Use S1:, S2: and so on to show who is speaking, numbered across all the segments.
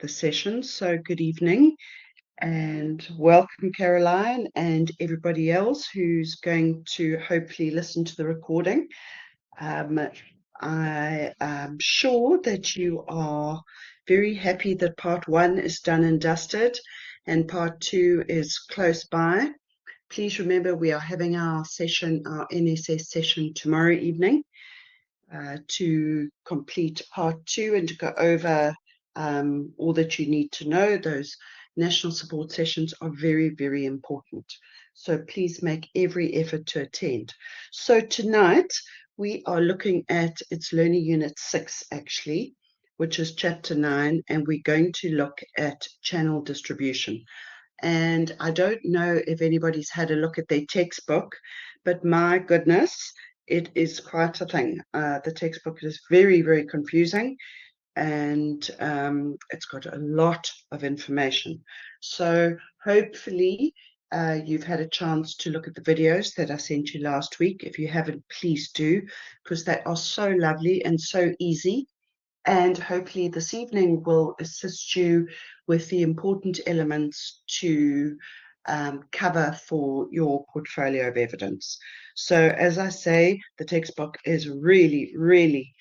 S1: the session. So good evening and welcome, Caroline, and everybody else who's going to hopefully listen to the recording. I am sure that you are very happy that part 1 is done and dusted and part 2 is close by. Please remember we are having our session, our NSS session tomorrow evening to complete part 2 and to go over all that you need to know. Those national support sessions are very, very important. So please make every effort to attend. So tonight we are looking at, it's Learning Unit 6 actually, which is Chapter 9, and we're going to look at channel distribution. And I don't know if anybody's had a look at their textbook, but my goodness, it is quite a thing. The textbook is very, very confusing, and it's got a lot of information. So hopefully you've had a chance to look at the videos that I sent you last week. If you haven't, please do, because they are so lovely and so easy. And hopefully this evening will assist you with the important elements to cover for your portfolio of evidence. So as I say, the textbook is really, really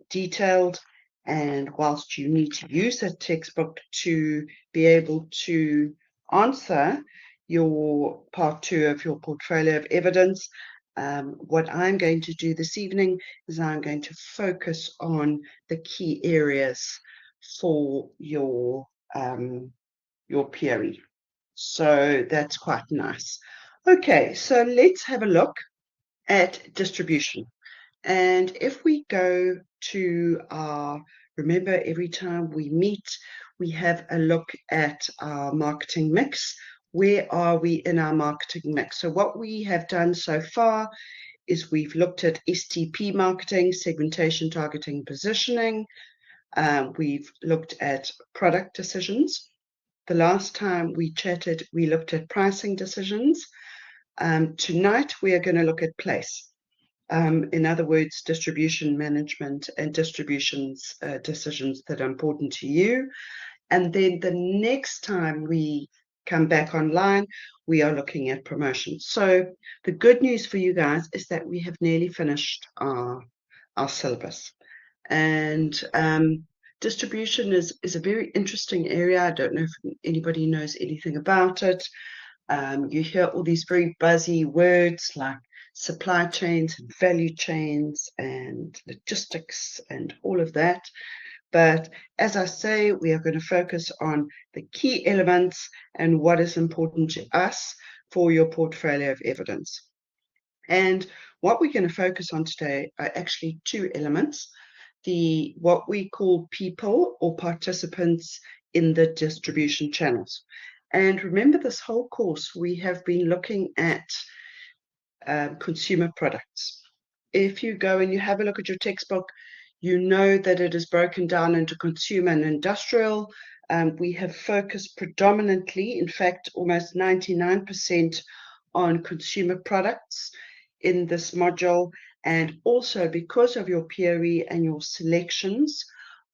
S1: detailed, and whilst you need to use that textbook to be able to answer your part 2 of your portfolio of evidence, what I'm going to do this evening is I'm going to focus on the key areas for your PRE. So that's quite nice. Okay, so let's have a look at distribution. And if we go to our, remember every time we meet, we have a look at our marketing mix. Where are we in our marketing mix? So what we have done so far is we've looked at STP marketing, segmentation, targeting, positioning. We've looked at product decisions. The last time we chatted, we looked at pricing decisions. Tonight, we are going to look at place. In other words, distribution management and distributions decisions that are important to you. And then the next time we come back online, we are looking at promotions. So the good news for you guys is that we have nearly finished our syllabus. And distribution is a very interesting area. I don't know if anybody knows anything about it. You hear all these very buzzy words like supply chains and value chains and logistics and all of that. But as I say, we are going to focus on the key elements and what is important to us for your portfolio of evidence. And what we're going to focus on today are actually 2 elements. What we call people or participants in the distribution channels. And remember, this whole course, we have been looking at consumer products. If you go and you have a look at your textbook, you know that it is broken down into consumer and industrial. We have focused predominantly, in fact, almost 99% on consumer products in this module. And also because of your PRE and your selections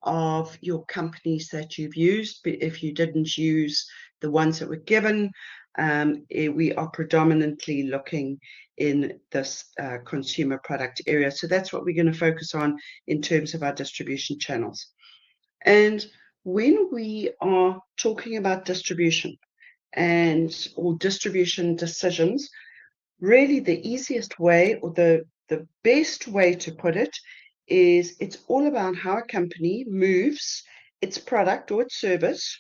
S1: of your companies that you've used, but if you didn't use the ones that were given, we are predominantly looking in this consumer product area. So that's what we're going to focus on in terms of our distribution channels. And when we are talking about distribution or distribution decisions, really the easiest way or the best way to put it is it's all about how a company moves its product or its service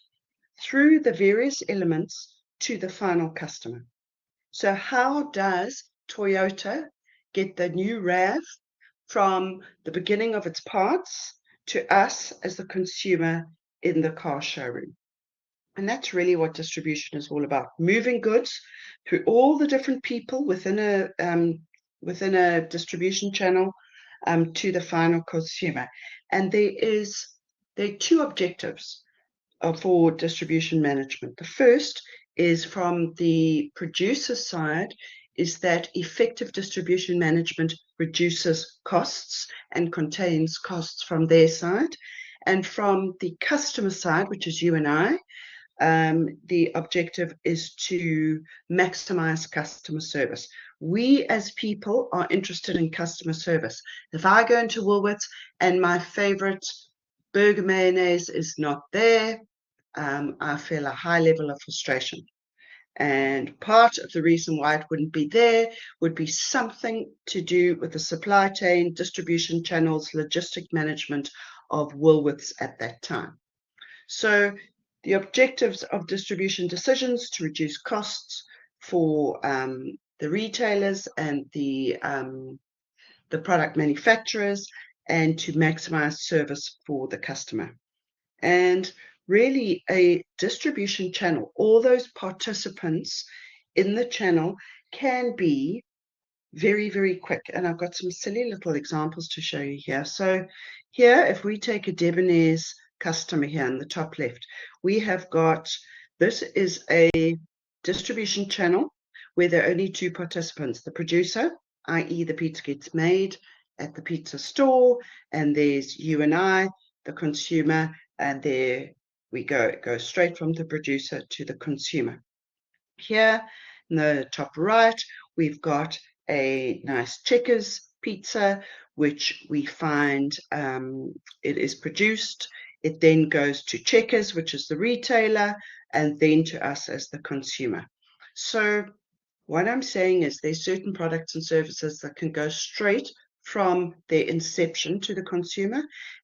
S1: through the various elements to the final customer. So how does Toyota get the new RAV from the beginning of its parts to us as the consumer in the car showroom? And that's really what distribution is all about, moving goods through all the different people within a distribution channel to the final consumer. And there are 2 objectives for distribution management. The first is from the producer side, is that effective distribution management reduces costs and contains costs from their side. And from the customer side, which is you and I, the objective is to maximize customer service. We as people are interested in customer service. If I go into Woolworths and my favorite burger mayonnaise is not there, I feel a high level of frustration. And part of the reason why it wouldn't be there would be something to do with the supply chain, distribution channels, logistic management of Woolworths at that time. So the objectives of distribution decisions to reduce costs for the retailers and the product manufacturers, and to maximize service for the customer. And really, a distribution channel, all those participants in the channel can be very, very quick. And I've got some silly little examples to show you here. So here, if we take a debonair's customer here in the top left, we have got, this is a distribution channel where there are only two participants, the producer, i.e. the pizza gets made at the pizza store, and there's you and I, the consumer, and there we go. It goes straight from the producer to the consumer. Here in the top right, we've got a nice Checkers pizza, which we find it is produced. It then goes to Checkers, which is the retailer, and then to us as the consumer. So what I'm saying is there's certain products and services that can go straight from their inception to the consumer,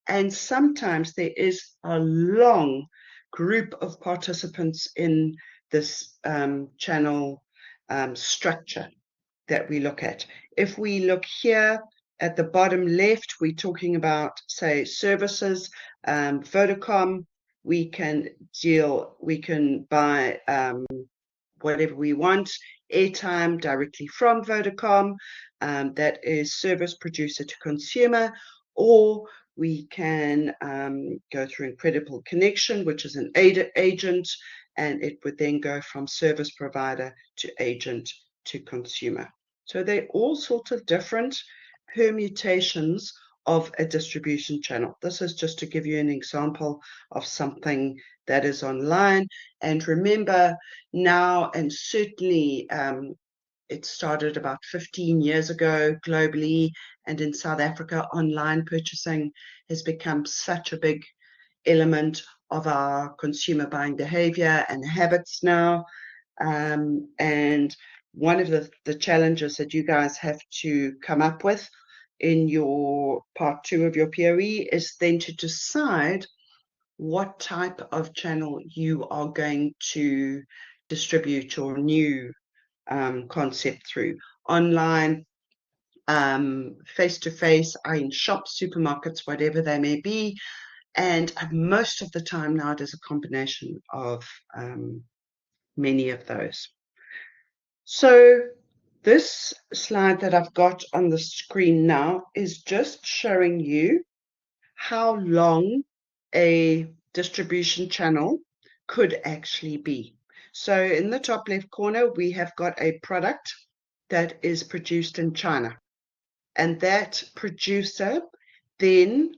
S1: and sometimes there is a long group of participants in this channel structure that we look at. If we look here at the bottom left, we're talking about, say, services, Vodacom. We can buy whatever we want, airtime directly from Vodacom, that is service producer to consumer, or we can go through Incredible Connection, which is an agent, and it would then go from service provider to agent to consumer. So they're all sorts of different permutations of a distribution channel. This is just to give you an example of something that is online. And remember now, and certainly it started about 15 years ago globally, and in South Africa, online purchasing has become such a big element of our consumer buying behavior and habits now. And one of the challenges that you guys have to come up with in your part 2 of your POE is then to decide what type of channel you are going to distribute your new concept through. Online, face-to-face, in shops, supermarkets, whatever they may be. And most of the time now it is a combination of many of those. So this slide that I've got on the screen now is just showing you how long a distribution channel could actually be. So in the top left corner, we have got a product that is produced in China, and that producer then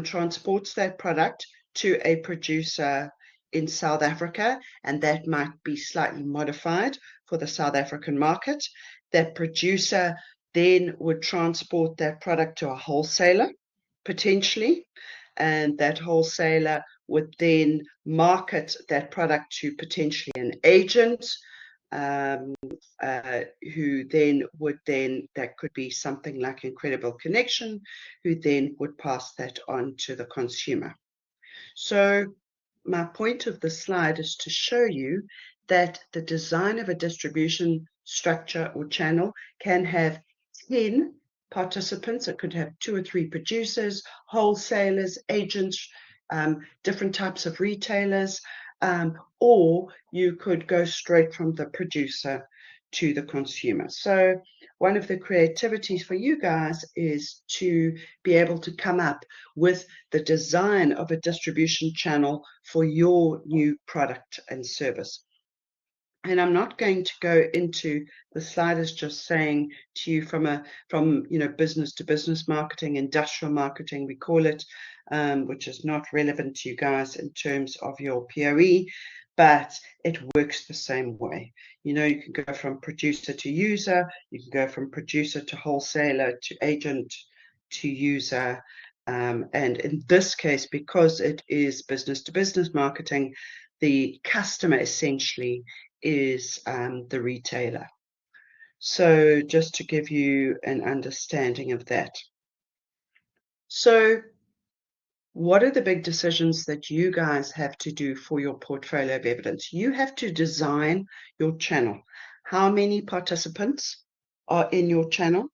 S1: transports that product to a producer in South Africa, and that might be slightly modified for the South African market. That producer then would transport that product to a wholesaler, potentially, and that wholesaler would then market that product to potentially an agent, who then would that could be something like Incredible Connection, who then would pass that on to the consumer. So my point of the slide is to show you that the design of a distribution structure or channel can have 10 participants. It could have 2 or 3 producers, wholesalers, agents, different types of retailers, or you could go straight from the producer to the consumer. So one of the creativities for you guys is to be able to come up with the design of a distribution channel for your new product and service. And I'm not going to go into the slide is just saying to you from business to business marketing, industrial marketing we call it, which is not relevant to you guys in terms of your POE, but it works the same way. You can go from producer to user, you can go from producer to wholesaler to agent to user. And in this case, because it is business to business marketing, the customer essentially is the retailer. So just to give you an understanding of that. So what are the big decisions that you guys have to do for your portfolio of evidence? You have to design your channel. How many participants are in your channel?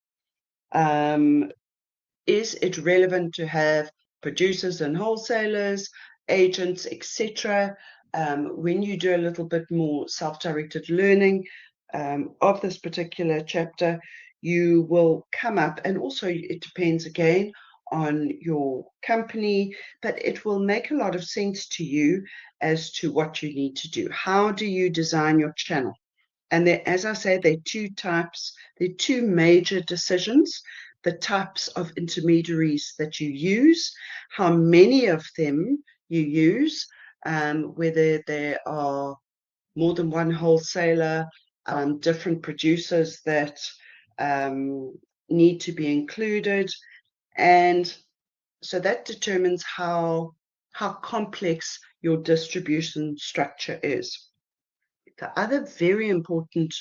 S1: Is it relevant to have producers and wholesalers, agents, etc.? When you do a little bit more self-directed learning of this particular chapter, you will come up, and also it depends again on your company, but it will make a lot of sense to you as to what you need to do. How do you design your channel? And there, as I say, there are two types, there are two major decisions: the types of intermediaries that you use, how many of them you use, whether there are more than one wholesaler, different producers that need to be included. And so that determines how complex your distribution structure is. The other very important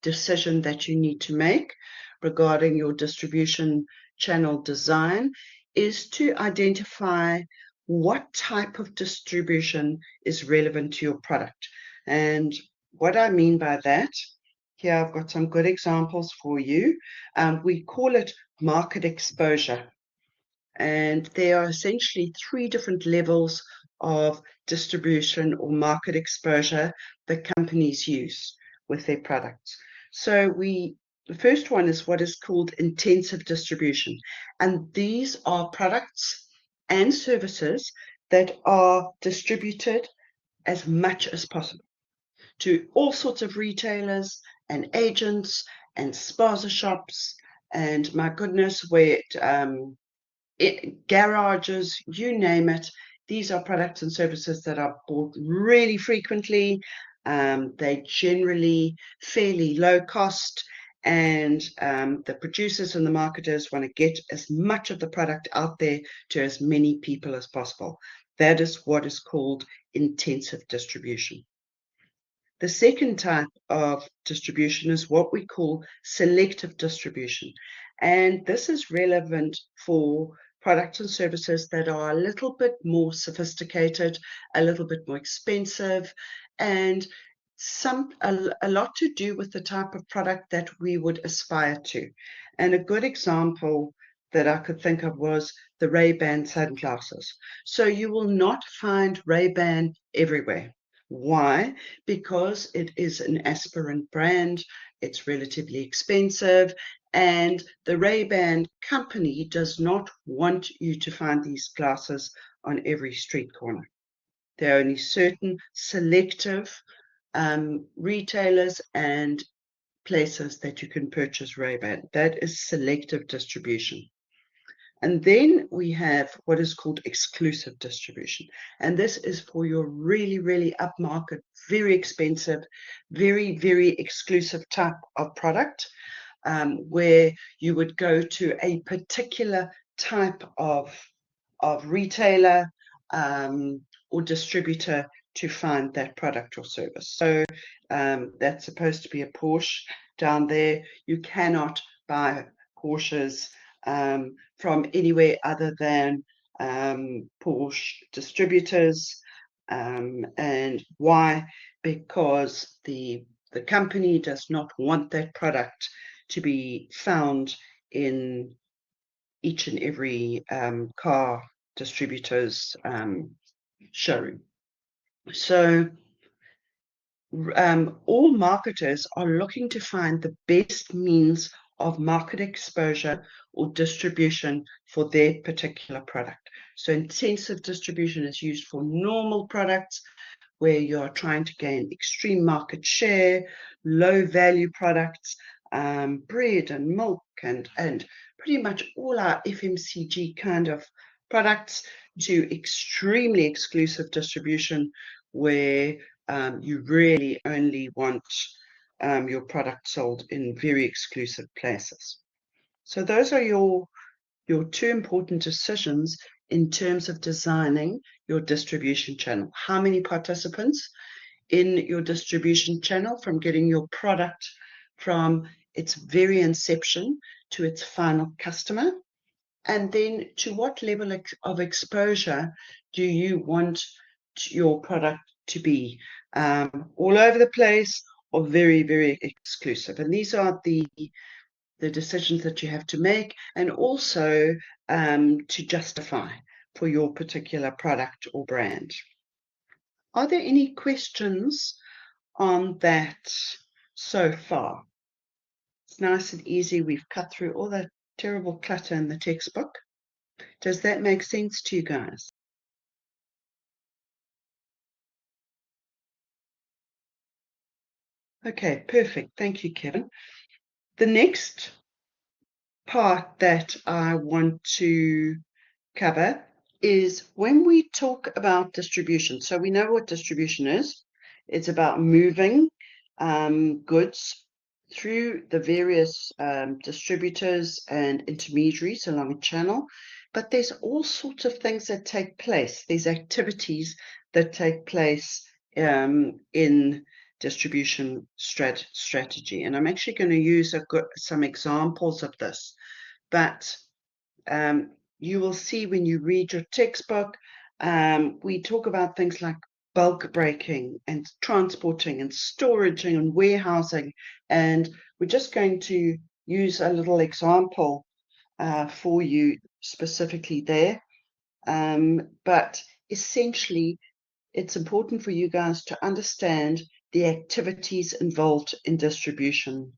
S1: decision that you need to make regarding your distribution channel design is to identify what type of distribution is relevant to your product. And what I mean by that, here I've got some good examples for you. We call it market exposure. And there are essentially three different levels of distribution or market exposure that companies use with their products. So the first one is what is called intensive distribution. And these are products and services that are distributed as much as possible to all sorts of retailers and agents and spaza shops and, my goodness, where garages, you name it. These are products and services that are bought really frequently. They're generally fairly low cost, and the producers and the marketers want to get as much of the product out there to as many people as possible. That is what is called intensive distribution. The second type of distribution is what we call selective distribution. And this is relevant for products and services that are a little bit more sophisticated, a little bit more expensive, and a lot to do with the type of product that we would aspire to. And a good example that I could think of was the Ray-Ban sunglasses. So you will not find Ray-Ban everywhere. Why? Because it is an aspirant brand, it's relatively expensive, and the Ray-Ban company does not want you to find these glasses on every street corner. There are only certain selective retailers and places that you can purchase Ray-Ban. That is selective distribution. And then we have what is called exclusive distribution. And this is for your really, really upmarket, very expensive, very, very exclusive type of product, where you would go to a particular type of retailer or distributor to find that product or service. So that's supposed to be a Porsche down there. You cannot buy Porsches from anywhere other than Porsche distributors. And why? Because the company does not want that product to be found in each and every car distributor's showroom. So all marketers are looking to find the best means of market exposure or distribution for their particular product. So intensive distribution is used for normal products, where you're trying to gain extreme market share, low value products, bread and milk, and pretty much all our FMCG kind of products, to extremely exclusive distribution where you really only want your product sold in very exclusive places. So those are your two important decisions in terms of designing your distribution channel. How many participants in your distribution channel, from getting your product from its very inception to its final customer, and then to what level of exposure do you want your product to be? All over the place or very, very exclusive? And these are the decisions that you have to make, and also to justify for your particular product or brand. Are there any questions on that so far? It's nice and easy. We've cut through all that terrible clutter in the textbook. Does that make sense to you guys? Okay, perfect. Thank you, Kevin. The next part that I want to cover is when we talk about distribution. So we know what distribution is. It's about moving goods through the various distributors and intermediaries along a channel. But there's all sorts of things that take place. There's activities that take place in distribution strategy. And I'm actually going to use some examples of this. But you will see when you read your textbook, we talk about things like bulk breaking and transporting and storage and warehousing. And we're just going to use a little example for you specifically there. But essentially, it's important for you guys to understand the activities involved in distribution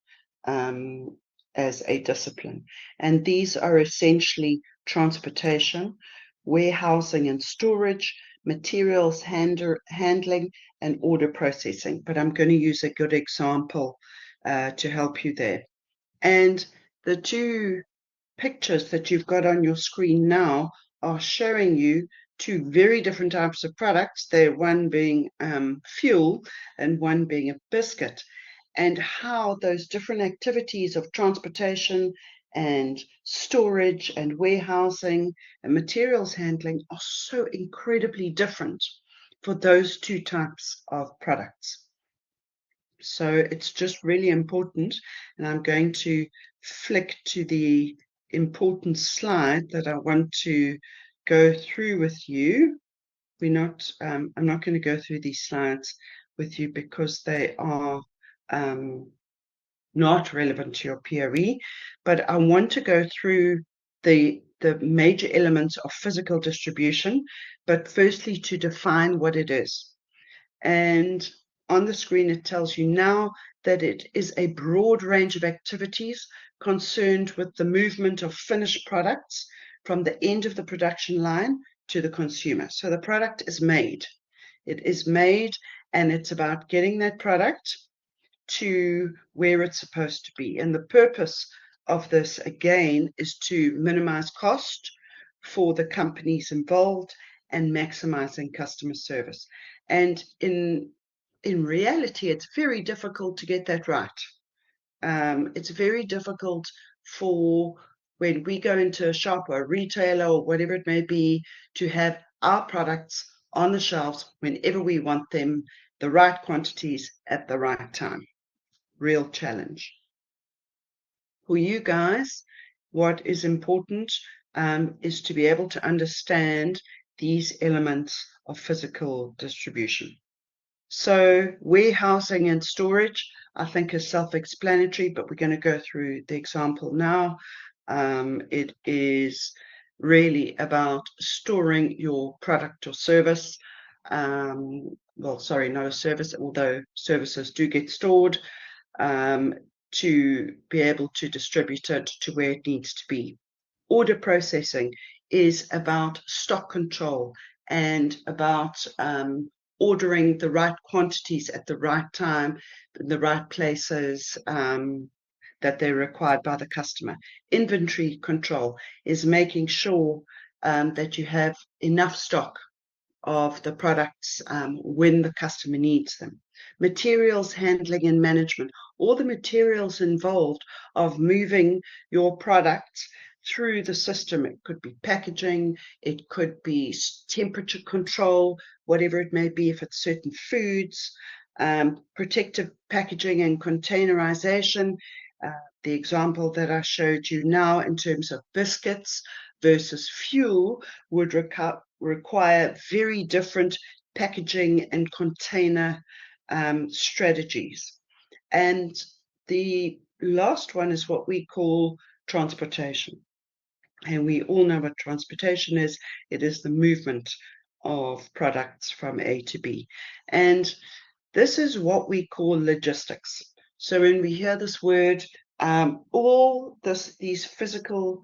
S1: as a discipline. And these are essentially transportation, warehousing and storage, materials handling, and order processing. But I'm going to use a good example to help you there. And the two pictures that you've got on your screen now are showing you two very different types of products. They're one being fuel and one being a biscuit, and how those different activities of transportation and storage and warehousing and materials handling are so incredibly different for those two types of products. So it's just really important, and I'm going to flick to the important slide that I want to go through with you. I'm not going to go through these slides with you because they are not relevant to your POE, but I want to go through the major elements of physical distribution, but firstly to define what it is. And on the screen it tells you now that it is a broad range of activities concerned with the movement of finished products from the end of the production line to the consumer. So the product is made. It is made, and it's about getting that product to where it's supposed to be. And the purpose of this, again, is to minimize cost for the companies involved and maximizing customer service. And in reality, it's very difficult to get that right. It's very difficult for when we go into a shop or a retailer or whatever it may be to have our products on the shelves whenever we want them, the right quantities at the right time. Real challenge. For you guys, what is important is to be able to understand these elements of physical distribution. So warehousing and storage, I think, is self-explanatory, but we're going to go through the example now. It is really about storing your product or service. Well, sorry, not a service, although services do get stored, to be able to distribute it to where it needs to be. Order processing is about stock control and about ordering the right quantities at the right time, in the right places that they're required by the customer. Inventory control is making sure that you have enough stock of the products when the customer needs them. Materials handling and management, all the materials involved of moving your products through the system. It could be packaging, it could be temperature control, whatever it may be, if it's certain foods, protective packaging and containerization. The example that I showed you now in terms of biscuits versus fuel would require very different packaging and container strategies. And the last one is what we call transportation. And we all know what transportation is. It is the movement of products from A to B. And this is what we call logistics. So when we hear this word, these physical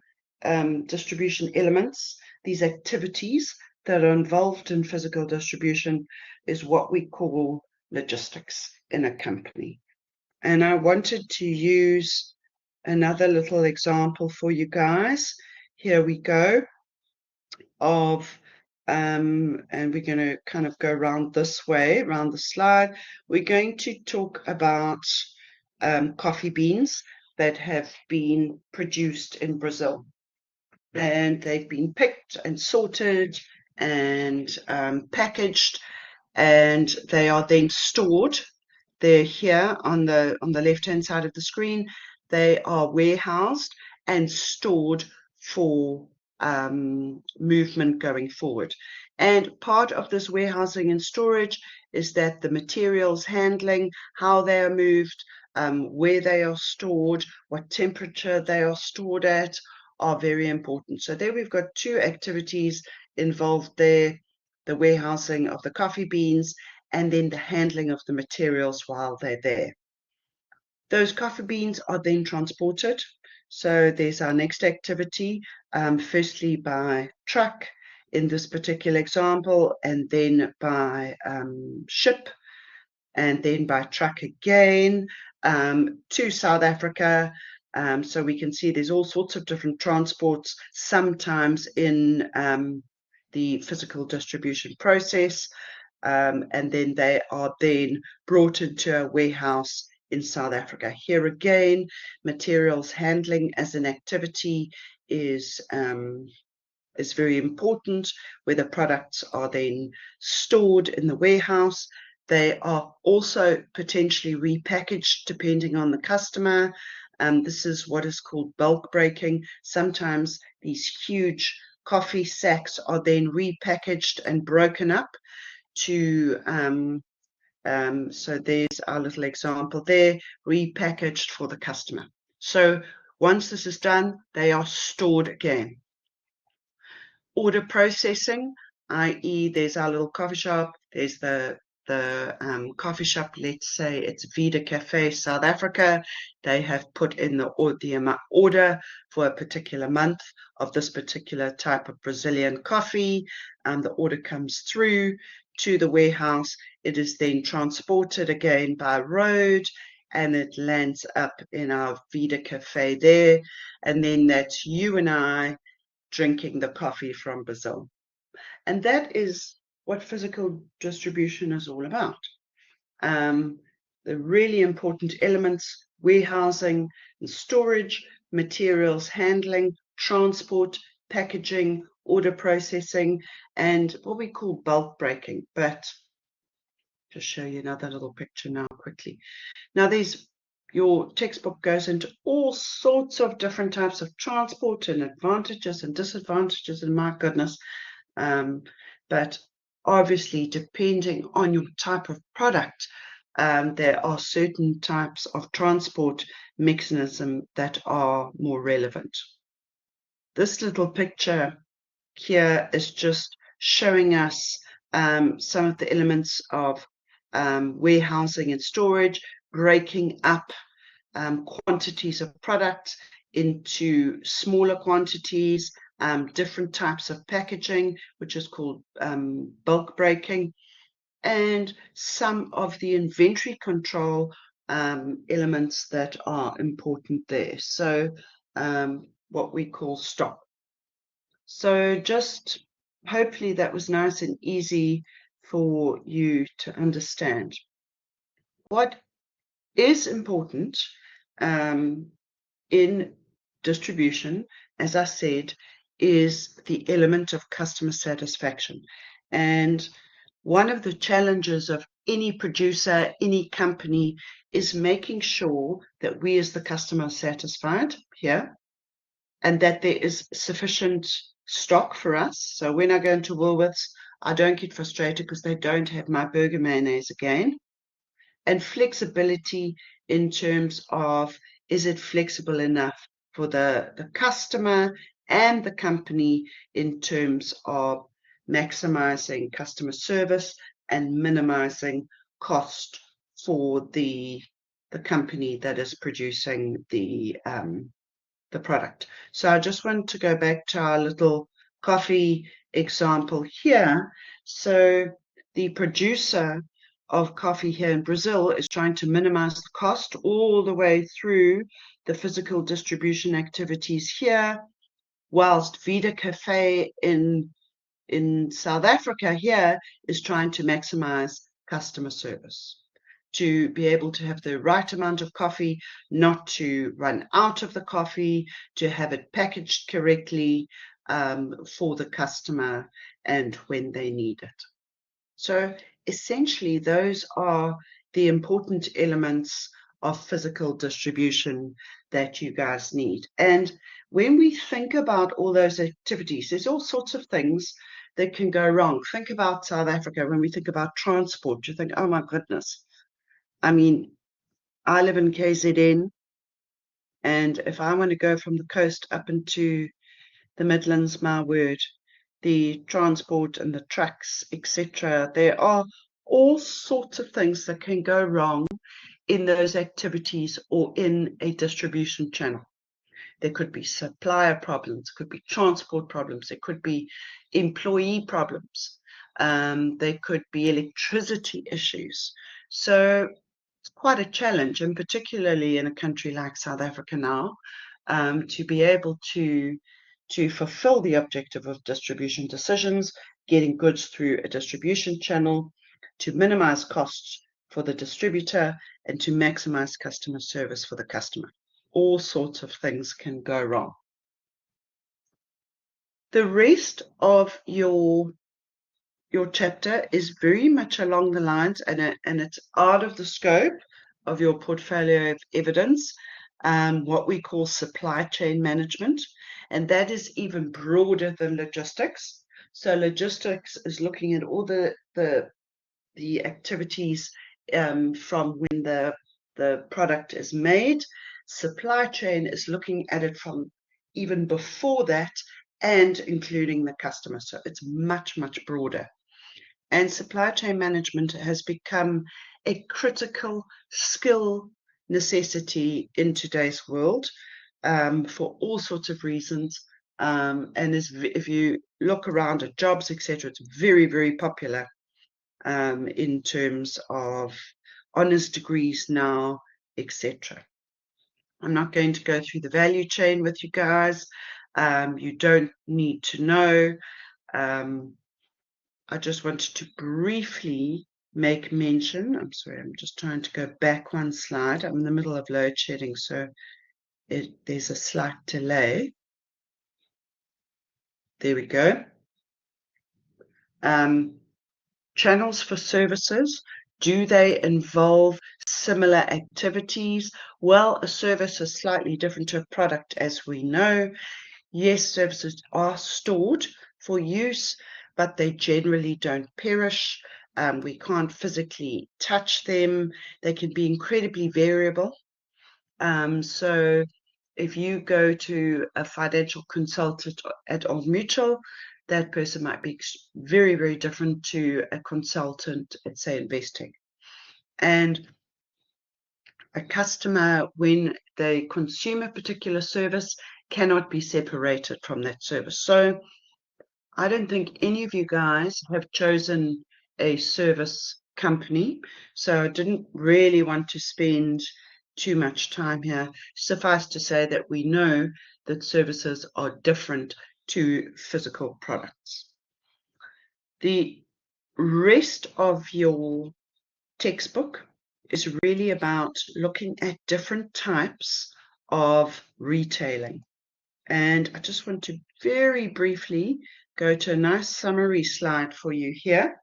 S1: distribution elements, these activities that are involved in physical distribution is what we call logistics in a company. And I wanted to use another little example for you guys. Here we go, and we're going to kind of go around this way, around the slide. We're going to talk about coffee beans that have been produced in Brazil. And they've been picked and sorted and packaged, and they are then stored. They're here on the left-hand side of the screen. They are warehoused and stored for movement going forward. And part of this warehousing and storage is that the materials handling, how they are moved, where they are stored, what temperature they are stored at, are very important. So there we've got two activities involved there: the warehousing of the coffee beans and then the handling of the materials while they're there. Those coffee beans are then transported. So there's our next activity, firstly by truck in this particular example, and then by ship, and then by truck again to South Africa. So we can see there's all sorts of different transports, sometimes in the physical distribution process, and then they are then brought into a warehouse in South Africa. Here again, materials handling as an activity is very important, where the products are then stored in the warehouse. They are also potentially repackaged depending on the customer. This is what is called bulk breaking. Sometimes these huge coffee sacks are then repackaged and broken up to so there's our little example there, repackaged for the customer. So once this is done, they are stored again. Order processing, i.e. there's our little coffee shop, there's the coffee shop, let's say it's Vida Cafe South Africa. They have put in the order for a particular month of this particular type of Brazilian coffee, and the order comes through to the warehouse. It is then transported again by road, and it lands up in our Vida Cafe there, and then that's you and I drinking the coffee from Brazil. And that is what physical distribution is all about. The really important elements: warehousing and storage, materials handling, transport, packaging, order processing, and what we call bulk breaking. But just show you another little picture now quickly. Now your textbook goes into all sorts of different types of transport and advantages and disadvantages, and my goodness. But obviously, depending on your type of product, there are certain types of transport mechanism that are more relevant. This little picture here is just showing us some of the elements of warehousing and storage, breaking up quantities of products into smaller quantities, different types of packaging, which is called bulk breaking. and some of the inventory control elements that are important there. So what we call stock. So just hopefully that was nice and easy for you to understand. What is important in distribution, as I said, is the element of customer satisfaction. And one of the challenges of any producer, any company, is making sure that we as the customer are satisfied here and that there is sufficient stock for us. So when I go into Woolworths, I don't get frustrated because they don't have my burger mayonnaise again. And flexibility in terms of, is it flexible enough for the customer and the company in terms of maximizing customer service and minimizing cost for the company that is producing the product. So I just want to go back to our little coffee example here. So the producer of coffee here in Brazil is trying to minimize the cost all the way through the physical distribution activities here, whilst Vida Cafe in South Africa here is trying to maximize customer service, to be able to have the right amount of coffee, not to run out of the coffee, to have it packaged correctly for the customer and when they need it. So essentially, those are the important elements of physical distribution that you guys need. And when we think about all those activities, there's all sorts of things that can go wrong. Think about South Africa. When we think about transport, you think, oh my goodness. I mean, I live in KZN, and if I want to go from the coast up into the Midlands, my word, the transport and the trucks, etc. There are all sorts of things that can go wrong in those activities or in a distribution channel. There could be supplier problems, could be transport problems, there could be employee problems, there could be electricity issues. So it's quite a challenge, and particularly in a country like South Africa now, to be able to fulfill the objective of distribution decisions, getting goods through a distribution channel, to minimize costs for the distributor, and to maximize customer service for the customer. All sorts of things can go wrong. The rest of your chapter is very much along the lines, and it's out of the scope of your portfolio of evidence, what we call supply chain management, and that is even broader than logistics. So logistics is looking at all the activities from when the product is made. Supply chain is looking at it from even before that and including the customer. So it's much, much broader. And supply chain management has become a critical skill necessity in today's world for all sorts of reasons. And if you look around at jobs, etc., it's very, very popular in terms of honors degrees now, etc. I'm not going to go through the value chain with you guys. You don't need to know. I just wanted to briefly make mention. I'm sorry, I'm just trying to go back one slide. I'm in the middle of load shedding, so there's a slight delay. There we go. Channels for services. Do they involve similar activities? Well, a service is slightly different to a product, as we know. Yes, services are stored for use, but they generally don't perish. We can't physically touch them. They can be incredibly variable. So if you go to a financial consultant at Old Mutual, that person might be very, very different to a consultant at, say, Investec. And a customer, when they consume a particular service, cannot be separated from that service. So I don't think any of you guys have chosen a service company, so I didn't really want to spend too much time here. Suffice to say that we know that services are different to physical products. The rest of your textbook is really about looking at different types of retailing. And I just want to very briefly go to a nice summary slide for you here,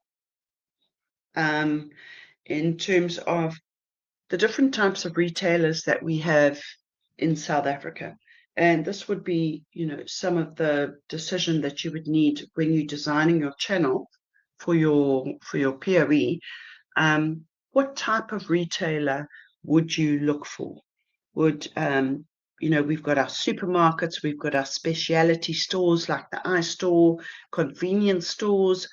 S1: in terms of the different types of retailers that we have in South Africa. And this would be, some of the decision that you would need when you're designing your channel for your POE. What type of retailer would you look for? We've got our supermarkets, we've got our specialty stores like the iStore, convenience stores.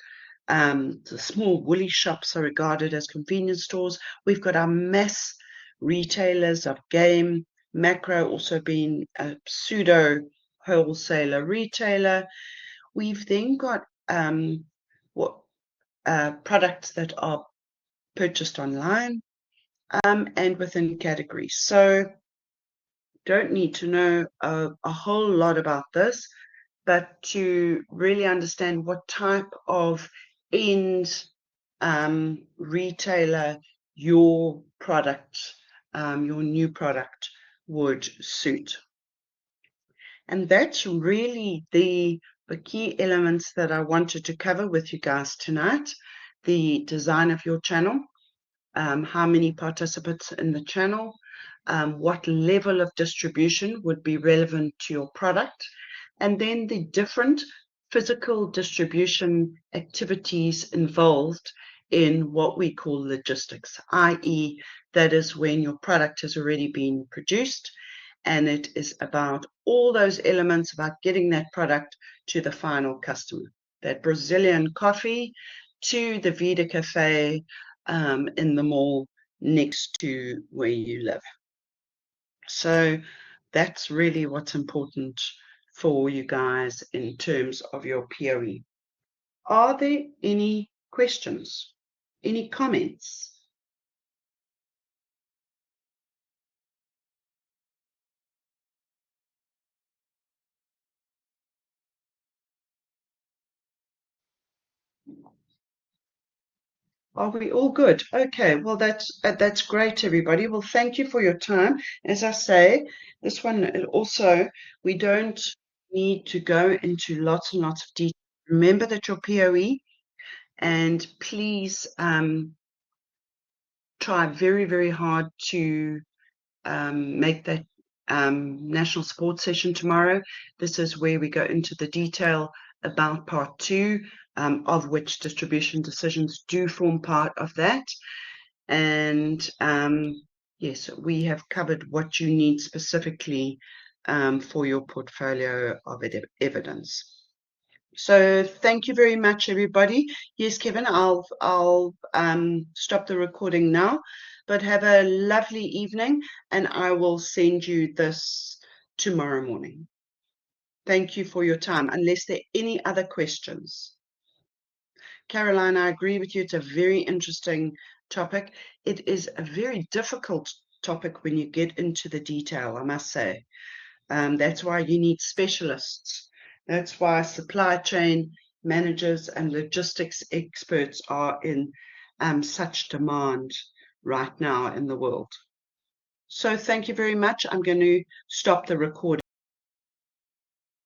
S1: The small woolly shops are regarded as convenience stores. We've got our mass retailers of game, Macro also being a pseudo wholesaler retailer. We've then got products that are purchased online and within categories. So don't need to know a whole lot about this, but to really understand what type of end retailer your product, your new product would suit. And that's really the key elements that I wanted to cover with you guys tonight. The design of your channel, how many participants in the channel, what level of distribution would be relevant to your product, and then the different physical distribution activities involved in what we call logistics, i.e. that is when your product has already been produced, and it is about all those elements about getting that product to the final customer. That Brazilian coffee to the Vida Cafe in the mall next to where you live. So that's really what's important for you guys in terms of your POE. Are there any questions? Any comments? Are we all good? Okay, well, that's great, everybody. Well, thank you for your time. As I say, this one also, we don't need to go into lots and lots of detail. Remember that your POE, and please try very, very hard to make that national support session tomorrow. This is where we go into the detail about part 2, of which distribution decisions do form part of that. And yes, we have covered what you need specifically for your portfolio of evidence. So thank you very much, everybody. Yes, Kevin, I'll stop the recording now, but have a lovely evening, and I will send you this tomorrow morning. Thank you for your time, unless there are any other questions. Caroline, I agree with you. It's a very interesting topic. It is a very difficult topic when you get into the detail, I must say. That's why you need specialists. That's why supply chain managers and logistics experts are in such demand right now in the world. So thank you very much. I'm going to stop the recording.